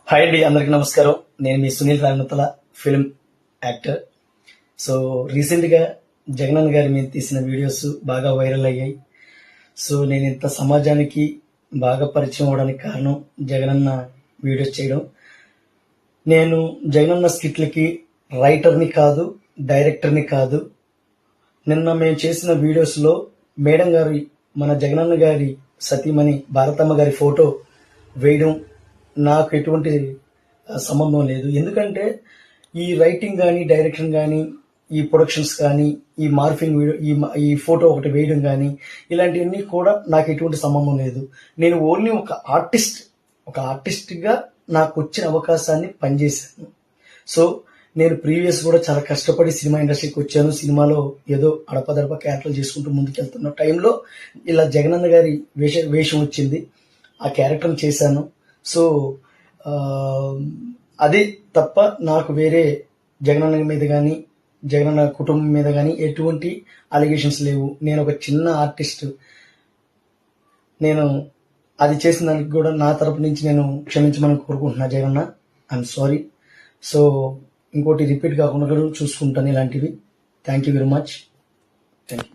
Hi అండి, అందరికి నమస్కారం. నేను మీ సునీల్ రామతల, ఫిల్మ్ యాక్టర్. సో రీసెంట్గా జగనన్న గారి మీద తీసిన వీడియోస్ బాగా వైరల్ అయ్యాయి. సో నేను ఇంత సమాజానికి బాగా పరిచయం అవడానికి కారణం జగనన్న వీడియోస్ చేయడం. నేను జగనన్న స్కిట్లకి రైటర్ని కాదు, డైరెక్టర్ని కాదు. నిన్న మేము చేసిన వీడియోస్లో మేడం గారి, మన జగనన్న గారి సతీమణి భారతమ్మ గారి ఫోటో వేయడం నాకు ఎటువంటి సంబంధం లేదు. ఎందుకంటే ఈ రైటింగ్ కానీ, డైరెక్షన్ కానీ, ఈ ప్రొడక్షన్స్ కానీ, ఈ మార్ఫింగ్ ఈ ఫోటో ఒకటి వేయడం కానీ, ఇలాంటివన్నీ కూడా నాకు ఎటువంటి సంబంధం లేదు. నేను ఓన్లీ ఒక ఆర్టిస్ట్గా నాకు వచ్చిన అవకాశాన్ని పనిచేశాను. సో నేను ప్రీవియస్ కూడా చాలా కష్టపడి సినిమా ఇండస్ట్రీకి వచ్చాను. సినిమాలో ఏదో అడపదడప క్యారెక్టర్లు చేసుకుంటూ ముందుకెళ్తున్న టైంలో ఇలా జగనన్న గారి వేషం వచ్చింది. ఆ క్యారెక్టర్ని చేశాను. సో అది తప్ప నాకు వేరే జగనన్న మీద కానీ, జగనన్న కుటుంబం మీద కానీ ఎటువంటి అలిగేషన్స్ లేవు. నేను ఒక చిన్న ఆర్టిస్ట్. నేను అది చేసిన దానికి కూడా నా తరపు నుంచి నేను క్షమించమని కోరుకుంటున్నా జగనన్న. I'm sorry. సో ఇంకోటి రిపీట్ కాకుండా కూడా చూసుకుంటాను ఇలాంటివి. Thank you very much. Thank you.